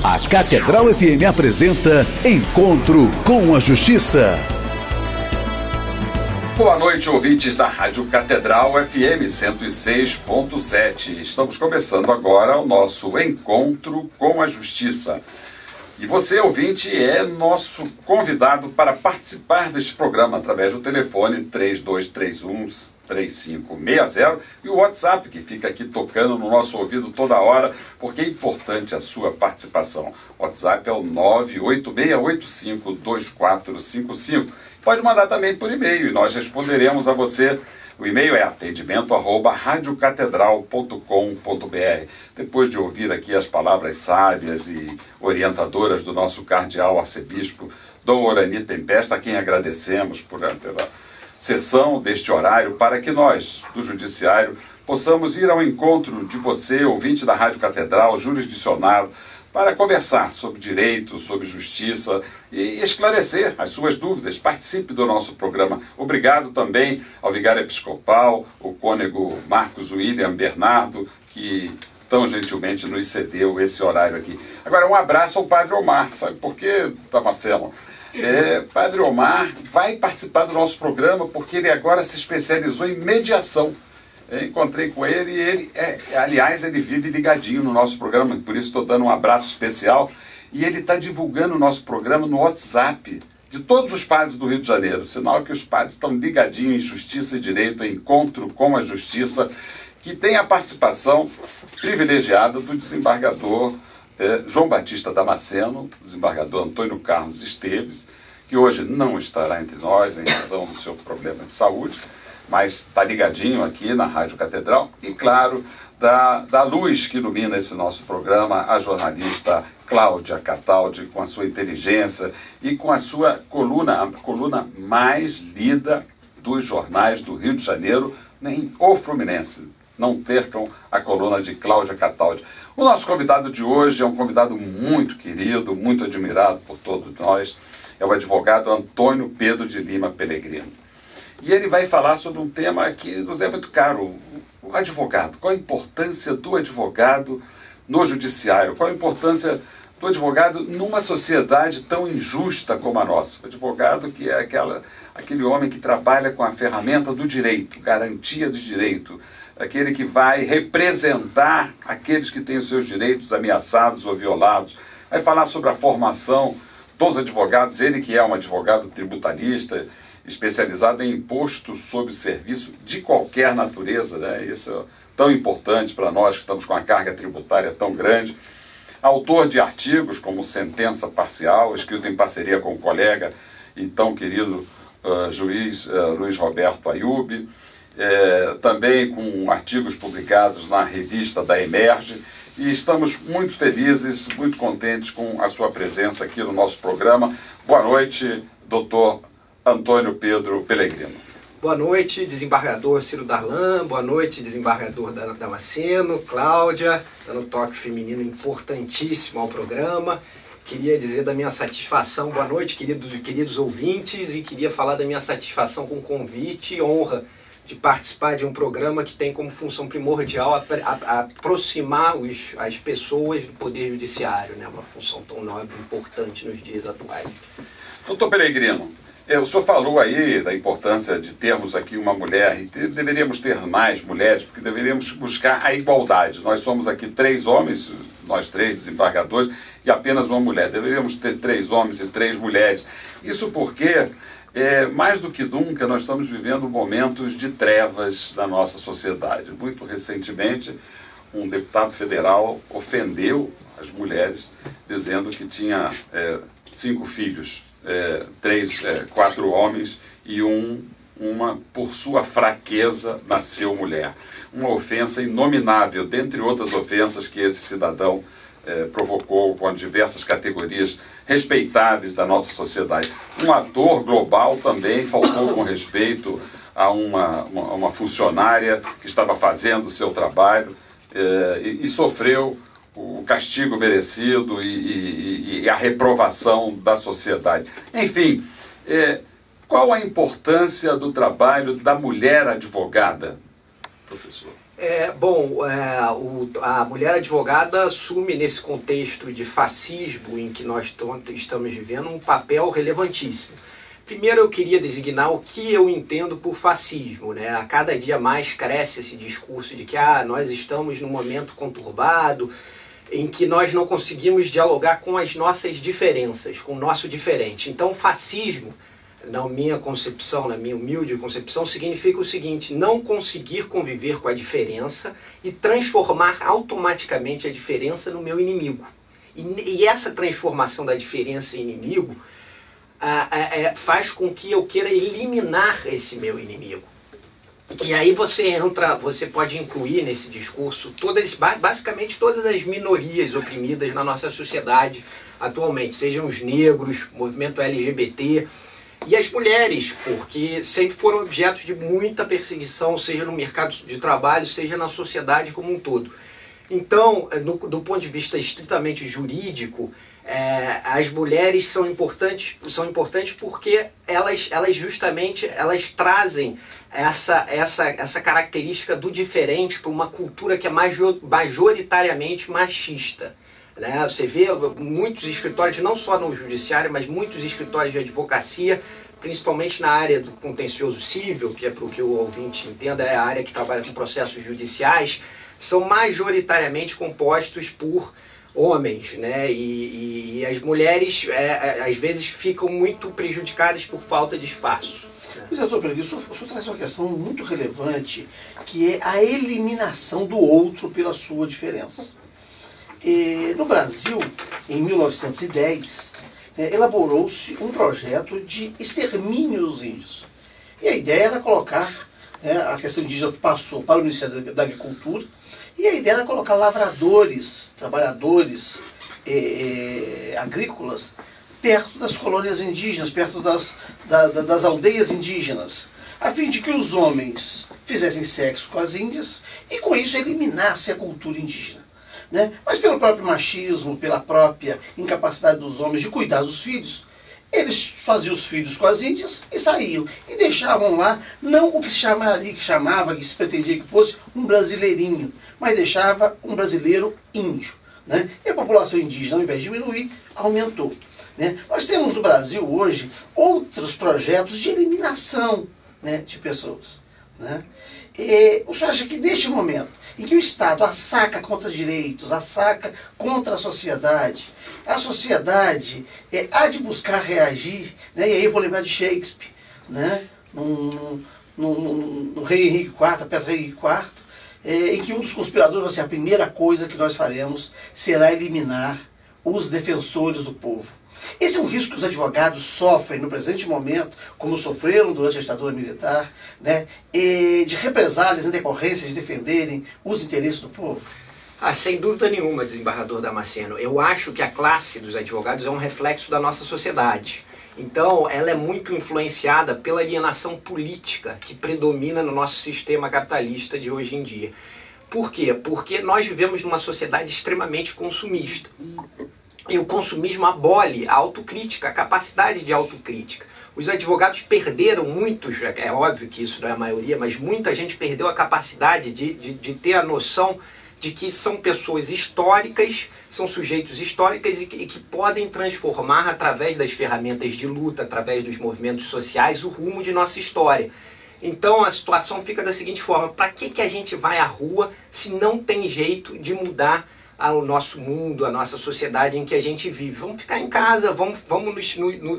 A Catedral FM apresenta Encontro com a Justiça. Boa noite, ouvintes da Rádio Catedral FM 106.7. Estamos começando agora o nosso Encontro com a Justiça. E você, ouvinte, é nosso convidado para participar deste programa através do telefone 3231-3560 e o WhatsApp, que fica aqui tocando no nosso ouvido toda hora, porque é importante a sua participação. O WhatsApp é o 986852455. Pode mandar também por e-mail e nós responderemos a você. O e-mail é atendimento@radiocatedral.com.br. Depois de ouvir aqui as palavras sábias e orientadoras do nosso cardeal arcebispo Dom Orani Tempesta, a quem agradecemos pela sessão deste horário, para que nós, do Judiciário, possamos ir ao encontro de você, ouvinte da Rádio Catedral, jurisdicionado, para conversar sobre direito, sobre justiça e esclarecer as suas dúvidas. Participe do nosso programa. Obrigado também ao vigário episcopal, o cônego Marcos William Bernardo, que tão gentilmente nos cedeu esse horário aqui. Agora, um abraço ao Padre Omar. Sabe por quê, Damasceno? Padre Omar vai participar do nosso programa porque ele agora se especializou em mediação. Eu encontrei com ele e ele, aliás, ele vive ligadinho no nosso programa, por isso estou dando um abraço especial. E ele está divulgando o nosso programa no WhatsApp de todos os padres do Rio de Janeiro. Sinal que os padres estão ligadinhos em Justiça e Direito, em Encontro com a Justiça, que tem a participação privilegiada do desembargador João Batista Damasceno, desembargador Antônio Carlos Esteves, que hoje não estará entre nós em razão do seu problema de saúde, mas está ligadinho aqui na Rádio Catedral, e claro, da luz que ilumina esse nosso programa, a jornalista Cláudia Cataldi, com a sua inteligência e com a sua coluna, a coluna mais lida dos jornais do Rio de Janeiro, nem o Fluminense. Não percam a coluna de Cláudia Cataldi. O nosso convidado de hoje é um convidado muito querido, muito admirado por todos nós, é o advogado Antônio Pedro de Lima Pellegrino. E ele vai falar sobre um tema que nos é muito caro, o advogado. Qual a importância do advogado no judiciário? Qual a importância do advogado numa sociedade tão injusta como a nossa? O advogado que é aquele homem que trabalha com a ferramenta do direito, garantia do direito, aquele que vai representar aqueles que têm os seus direitos ameaçados ou violados. Vai falar sobre a formação dos advogados, ele que é um advogado tributarista, especializado em imposto sobre serviço de qualquer natureza, né? Isso é tão importante para nós que estamos com a carga tributária tão grande. Autor de artigos como Sentença Parcial, escrito em parceria com o colega e tão querido juiz Luiz Roberto Ayub, também com artigos publicados na revista da Emerge, e estamos muito felizes, muito contentes com a sua presença aqui no nosso programa. Boa noite, doutor Antônio Pedro Pellegrino. Boa noite, desembargador Ciro Darlan. Boa noite, desembargador Damasceno, Cláudia, dando toque feminino importantíssimo ao programa. Queria dizer da minha satisfação, boa noite, queridos ouvintes, e queria falar da minha satisfação com o convite e honra de participar de um programa que tem como função primordial aproximar as pessoas do Poder Judiciário, né? Uma função tão nobre e importante nos dias atuais. Doutor Pellegrino, o senhor falou aí da importância de termos aqui uma mulher, e deveríamos ter mais mulheres, porque deveríamos buscar a igualdade. Nós somos aqui 3 homens, nós 3 desembargadores, e apenas uma mulher. Deveríamos ter 3 homens e 3 mulheres. Isso porque, mais do que nunca, nós estamos vivendo momentos de trevas na nossa sociedade. Muito recentemente, um deputado federal ofendeu as mulheres, dizendo que tinha 5 filhos. 4 homens e uma, por sua fraqueza, nasceu mulher. Uma ofensa inominável, dentre outras ofensas que esse cidadão provocou com diversas categorias respeitáveis da nossa sociedade. Um ator global também faltou com respeito a uma funcionária que estava fazendo o seu trabalho e sofreu o castigo merecido e a reprovação da sociedade. Enfim, qual a importância do trabalho da mulher advogada, professor? A mulher advogada assume nesse contexto de fascismo em que nós estamos vivendo um papel relevantíssimo. Primeiro eu queria designar o que eu entendo por fascismo, né? A cada dia mais cresce esse discurso de que nós estamos num momento conturbado, em que nós não conseguimos dialogar com as nossas diferenças, com o nosso diferente. Então fascismo, na minha concepção, na minha humilde concepção, significa o seguinte: não conseguir conviver com a diferença e transformar automaticamente a diferença no meu inimigo. E essa transformação da diferença em inimigo faz com que eu queira eliminar esse meu inimigo. E aí você pode incluir nesse discurso basicamente todas as minorias oprimidas na nossa sociedade atualmente, sejam os negros, movimento LGBT e as mulheres, porque sempre foram objetos de muita perseguição, seja no mercado de trabalho, seja na sociedade como um todo. Então, do ponto de vista estritamente jurídico, as mulheres são importantes porque elas justamente trazem essa característica do diferente para uma cultura que é majoritariamente machista. Né? Você vê muitos escritórios, não só no judiciário, mas muitos escritórios de advocacia, principalmente na área do contencioso civil, que é para o que o ouvinte entenda, é a área que trabalha com processos judiciais, são majoritariamente compostos por homens, né? E as mulheres às vezes ficam muito prejudicadas por falta de espaço. Mas, doutor Pereira, o senhor traz uma questão muito relevante, que é a eliminação do outro pela sua diferença. No Brasil, em 1910, elaborou-se um projeto de extermínio dos índios. E a ideia era colocar, a questão indígena passou para o Ministério da Agricultura, e a ideia era colocar lavradores, trabalhadores agrícolas, perto das colônias indígenas, perto das aldeias indígenas, a fim de que os homens fizessem sexo com as índias e com isso eliminasse a cultura indígena. Né? Mas pelo próprio machismo, pela própria incapacidade dos homens de cuidar dos filhos, eles faziam os filhos com as índias e saíam. E deixavam lá, não o que se pretendia que fosse um brasileirinho, mas deixava um brasileiro índio. Né? E a população indígena, ao invés de diminuir, aumentou. Né? Nós temos no Brasil hoje outros projetos de eliminação, né, de pessoas. Né? O senhor acha que neste momento em que o Estado assaca contra os direitos, assaca contra a sociedade há de buscar reagir, né? E aí eu vou lembrar de Shakespeare, né? no Rei Henrique IV, a peça Rei Henrique IV, em que um dos conspiradores vai ser a primeira coisa que nós faremos será eliminar os defensores do povo. Esse é um risco que os advogados sofrem no presente momento, como sofreram durante a ditadura militar, né, de represálias em decorrência de defenderem os interesses do povo? Sem dúvida nenhuma, desembargador Damasceno. Eu acho que a classe dos advogados é um reflexo da nossa sociedade. Então, ela é muito influenciada pela alienação política que predomina no nosso sistema capitalista de hoje em dia. Por quê? Porque nós vivemos numa sociedade extremamente consumista. E o consumismo abole a autocrítica, a capacidade de autocrítica. Os advogados perderam, muitos, é óbvio que isso não é a maioria, mas muita gente perdeu a capacidade de ter a noção de que são pessoas históricas, são sujeitos históricos e que podem transformar, através das ferramentas de luta, através dos movimentos sociais, o rumo de nossa história. Então a situação fica da seguinte forma: para que a gente vai à rua se não tem jeito de mudar ao nosso mundo, a nossa sociedade em que a gente vive? Vamos ficar em casa, vamos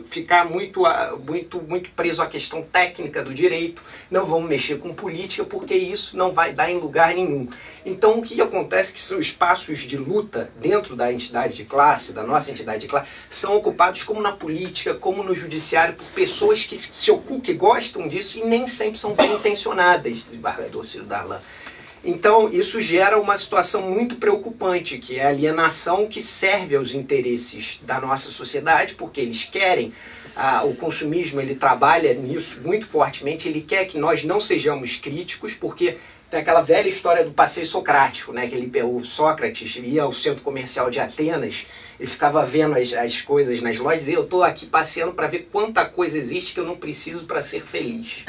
ficar muito preso à questão técnica do direito, não vamos mexer com política, porque isso não vai dar em lugar nenhum. Então o que acontece é que são espaços de luta dentro da entidade de classe, da nossa entidade de classe, são ocupados como na política, como no judiciário, por pessoas que gostam disso e nem sempre são bem intencionadas, desembargador Ciro Darlan. Então, isso gera uma situação muito preocupante, que é a alienação que serve aos interesses da nossa sociedade, porque eles querem, o consumismo ele trabalha nisso muito fortemente, ele quer que nós não sejamos críticos, porque tem aquela velha história do passeio socrático, né, que o Sócrates ia ao centro comercial de Atenas e ficava vendo as coisas nas lojas, e eu estou aqui passeando para ver quanta coisa existe que eu não preciso para ser feliz.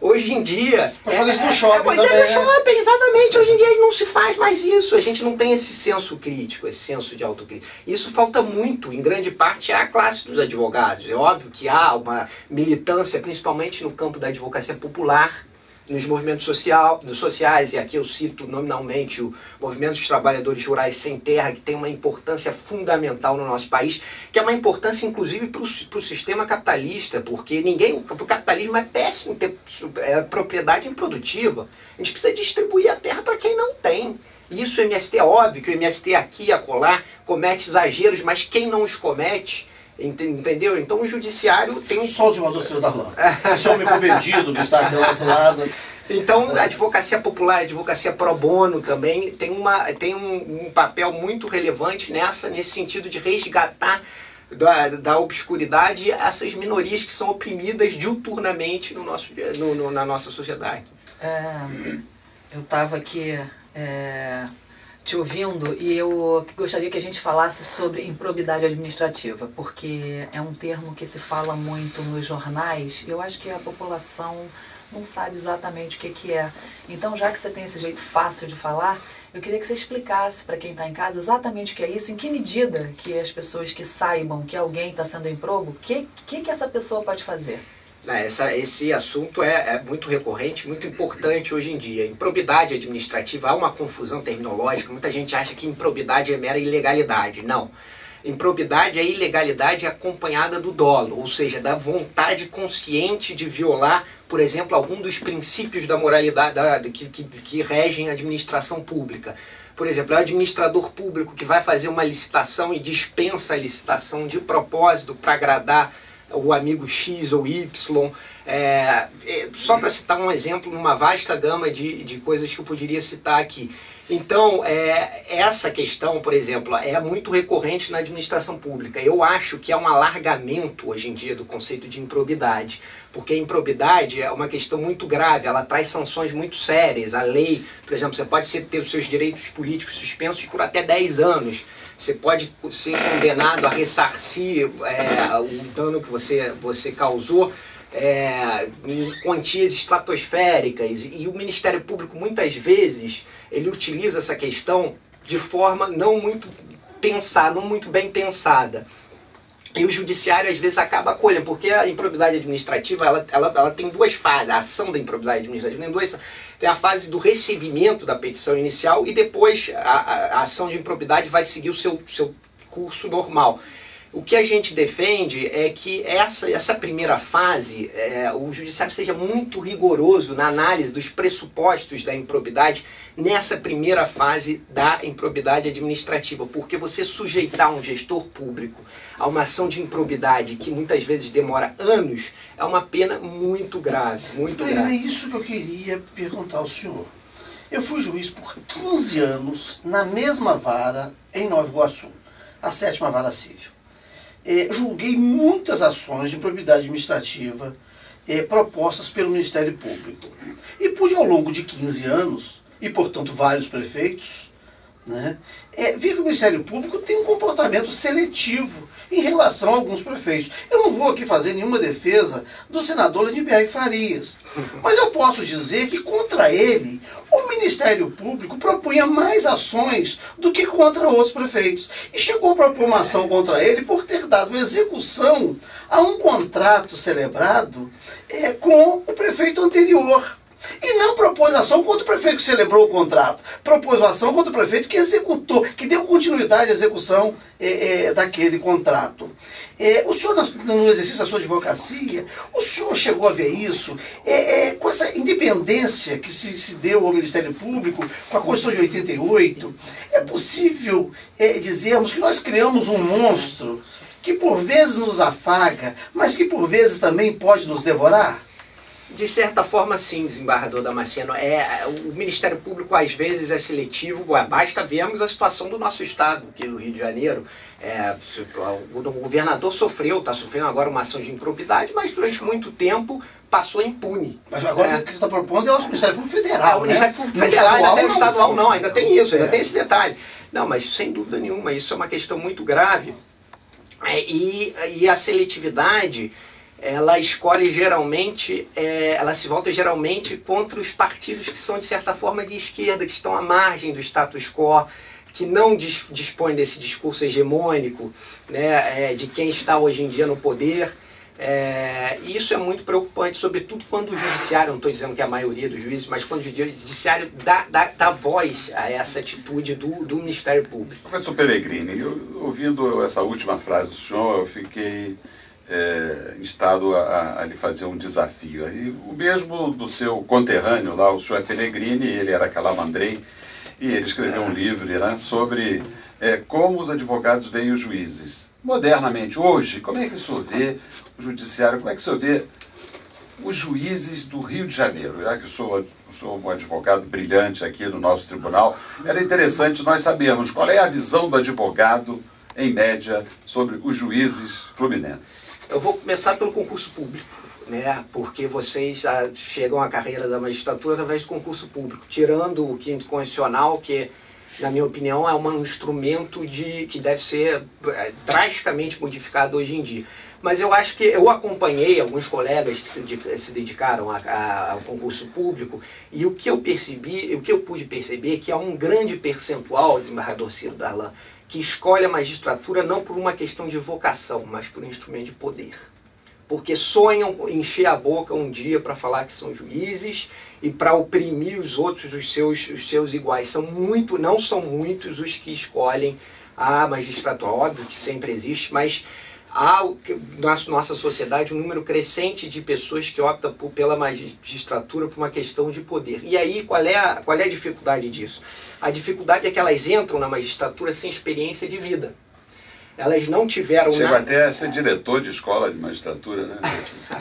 Hoje em dia... Mas fazer isso no shopping pois também, no shopping, exatamente. Hoje em dia não se faz mais isso. A gente não tem esse senso crítico, esse senso de autocrítica. Isso falta muito, em grande parte, à classe dos advogados. É óbvio que há uma militância, principalmente no campo da advocacia popular, nos movimentos sociais, e aqui eu cito nominalmente o Movimento dos Trabalhadores Rurais Sem Terra, que tem uma importância fundamental no nosso país, que é uma importância inclusive para o sistema capitalista, porque o capitalismo é péssimo ter propriedade improdutiva. A gente precisa distribuir a terra para quem não tem. Isso o MST é óbvio, que o MST aqui e acolá comete exageros, mas quem não os comete... Entendeu? Então o judiciário tem um... Só o desembargador Ciro Darlan. Esse homem comedido que está aqui desse lado. Então a advocacia popular, a advocacia pro bono também tem um papel muito relevante nesse sentido de resgatar da obscuridade essas minorias que são oprimidas diuturnamente na nossa sociedade. Eu estava aqui... te ouvindo, e eu gostaria que a gente falasse sobre improbidade administrativa, porque é um termo que se fala muito nos jornais, e eu acho que a população não sabe exatamente o que é. Então, já que você tem esse jeito fácil de falar, eu queria que você explicasse para quem está em casa exatamente o que é isso, em que medida que as pessoas que saibam que alguém está sendo improbo, o que essa pessoa pode fazer? Esse assunto é muito recorrente, muito importante hoje em dia. Improbidade administrativa, há uma confusão terminológica, muita gente acha que improbidade é mera ilegalidade. Não. Improbidade é ilegalidade acompanhada do dolo, ou seja, da vontade consciente de violar, por exemplo, algum dos princípios da moralidade que regem a administração pública. Por exemplo, é o administrador público que vai fazer uma licitação e dispensa a licitação de propósito para agradar o amigo X ou Y, só para citar um exemplo, numa vasta gama de coisas que eu poderia citar aqui. Então, essa questão, por exemplo, é muito recorrente na administração pública. Eu acho que há um alargamento hoje em dia do conceito de improbidade, porque a improbidade é uma questão muito grave, ela traz sanções muito sérias. A lei, por exemplo, você pode ter os seus direitos políticos suspensos por até 10 anos. Você pode ser condenado a ressarcir o dano que você causou em quantias estratosféricas. E o Ministério Público, muitas vezes, ele utiliza essa questão de forma não muito pensada, não muito bem pensada. E o judiciário, às vezes, acaba acolhendo, porque a improbidade administrativa ela tem duas fases. A ação da improbidade administrativa tem duas. Tem a fase do recebimento da petição inicial e depois a ação de improbidade vai seguir o seu curso normal. O que a gente defende é que essa primeira fase, o judiciário seja muito rigoroso na análise dos pressupostos da improbidade nessa primeira fase da improbidade administrativa, porque você sujeitar um gestor público a uma ação de improbidade que muitas vezes demora anos, é uma pena muito grave, muito grave. É isso que eu queria perguntar ao senhor. Eu fui juiz por 15 anos na mesma vara em Nova Iguaçu, a 7ª Vara Civil. Julguei muitas ações de improbidade administrativa propostas pelo Ministério Público. E pude, ao longo de 15 anos, e portanto vários prefeitos, ver que o Ministério Público tem um comportamento seletivo em relação a alguns prefeitos. Eu não vou aqui fazer nenhuma defesa do senador Lindenberg Farias, mas eu posso dizer que contra ele o Ministério Público propunha mais ações do que contra outros prefeitos. E chegou a propor uma ação contra ele por ter dado execução a um contrato celebrado com o prefeito anterior. E não propôs ação contra o prefeito que celebrou o contrato. Propôs ação contra o prefeito que executou, que deu continuidade à execução daquele contrato. O senhor, no exercício da sua advocacia, o senhor chegou a ver isso? Com essa independência que se deu ao Ministério Público, com a Constituição de 88, é possível dizermos que nós criamos um monstro que por vezes nos afaga, mas que por vezes também pode nos devorar? De certa forma, sim, desembargador Damasceno. O Ministério Público, às vezes, é seletivo. Basta vermos a situação do nosso estado, que no Rio de Janeiro, o governador está sofrendo agora uma ação de improbidade, mas durante muito tempo passou impune. Mas agora o que você está propondo é o Ministério Público Federal, o Ministério Público Federal, ainda tem o estadual, não, ainda tem isso, ainda tem esse detalhe. Não, mas sem dúvida nenhuma, isso é uma questão muito grave. E a seletividade... ela escolhe geralmente, ela se volta geralmente contra os partidos que são de certa forma de esquerda, que estão à margem do status quo, que não dispõem desse discurso hegemônico, né, de quem está hoje em dia no poder. E isso é muito preocupante, sobretudo quando o judiciário, não estou dizendo que é a maioria dos juízes, mas quando o judiciário dá voz a essa atitude do Ministério Público. Professor Pellegrini, ouvindo essa última frase do senhor, eu fiquei instado a lhe fazer um desafio. E o mesmo do seu conterrâneo lá, o senhor Pellegrini, ele era calamandrei, e ele escreveu um livro, né, sobre como os advogados veem os juízes. Modernamente, hoje, como é que o senhor vê o judiciário, como é que o senhor vê os juízes do Rio de Janeiro? Já que eu sou um advogado brilhante aqui no nosso tribunal, era interessante nós sabermos qual é a visão do advogado, em média, sobre os juízes fluminenses. Eu vou começar pelo concurso público, né? Porque vocês chegam à carreira da magistratura através do concurso público, tirando o quinto constitucional, que, na minha opinião, é um instrumento que deve ser drasticamente modificado hoje em dia. Mas eu acho que eu acompanhei alguns colegas que se dedicaram ao concurso público, e o que eu pude perceber é que há um grande percentual, desembargador Ciro Darlan, que escolhe a magistratura não por uma questão de vocação, mas por um instrumento de poder. Porque sonham encher a boca um dia para falar que são juízes e para oprimir os outros, os seus iguais. Não são muitos os que escolhem a magistratura. Óbvio que sempre existe, mas há na nossa sociedade um número crescente de pessoas que optam pela magistratura por uma questão de poder. E aí, qual é a dificuldade disso? A dificuldade é que elas entram na magistratura sem experiência de vida. Elas não tiveram... Chega até a ser diretor de escola de magistratura, né?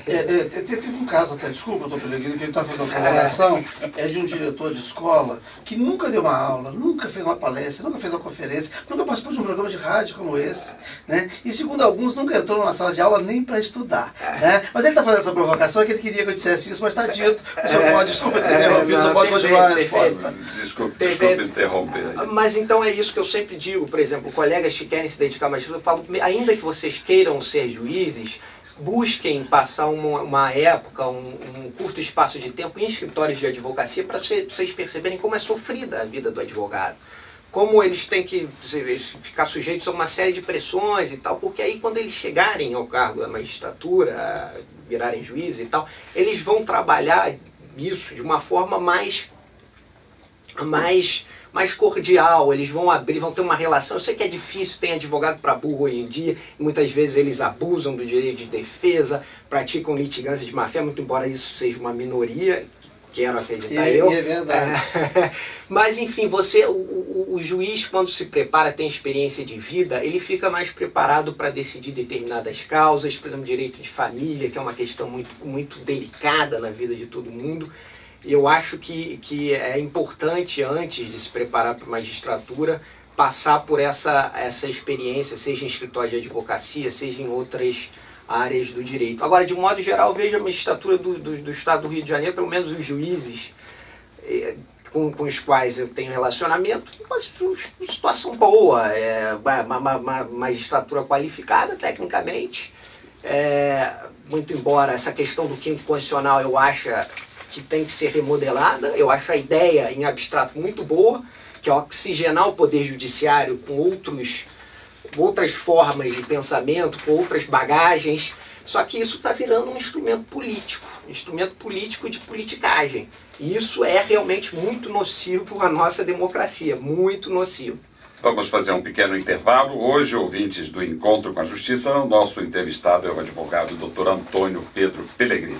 Teve um caso até, desculpa, doutor Pellegrini, que ele está fazendo uma colaboração, de um diretor de escola que nunca deu uma aula, nunca fez uma palestra, nunca fez uma conferência, nunca participou de um programa de rádio como esse, né? E segundo alguns, nunca entrou numa sala de aula nem para estudar, né? Mas ele está fazendo essa provocação, que ele queria que eu dissesse isso, mas está dito. O senhor pode, desculpa ter interrompido, o senhor pode continuar a resposta. Desculpa interromper. Mas então é isso que eu sempre digo, por exemplo, colegas que querem se dedicar a magistratura, eu falo, ainda que vocês queiram ser juízes, busquem passar uma época, um curto espaço de tempo em escritórios de advocacia para vocês perceberem como é sofrida a vida do advogado. Como eles têm que ficar sujeitos a uma série de pressões e tal, porque aí quando eles chegarem ao cargo da magistratura, virarem juízes e tal, eles vão trabalhar isso de uma forma mais cordial, eles vão ter uma relação. Eu sei que é difícil, tem advogado para burro hoje em dia, e muitas vezes eles abusam do direito de defesa, praticam litigância de má-fé, muito embora isso seja uma minoria, quero acreditar eu. É verdade. Mas enfim, o juiz, quando se prepara, tem experiência de vida, ele fica mais preparado para decidir determinadas causas, por exemplo, direito de família, que é uma questão muito, muito delicada na vida de todo mundo. E eu acho que é importante, antes de se preparar para a magistratura, passar por essa experiência, seja em escritório de advocacia, seja em outras áreas do direito. Agora, de um modo geral, eu vejo a magistratura do Estado do Rio de Janeiro, pelo menos os juízes com os quais eu tenho relacionamento, uma situação boa, uma magistratura qualificada tecnicamente, muito embora essa questão do quinto constitucional eu acho que tem que ser remodelada. Eu acho a ideia em abstrato muito boa, que é oxigenar o poder judiciário com outras formas de pensamento, com outras bagagens, só que isso está virando um instrumento político de politicagem. E isso é realmente muito nocivo à nossa democracia, muito nocivo. Vamos fazer um pequeno intervalo. Hoje, ouvintes do Encontro com a Justiça, o nosso entrevistado é o advogado Dr. Antônio Pedro Pellegrini.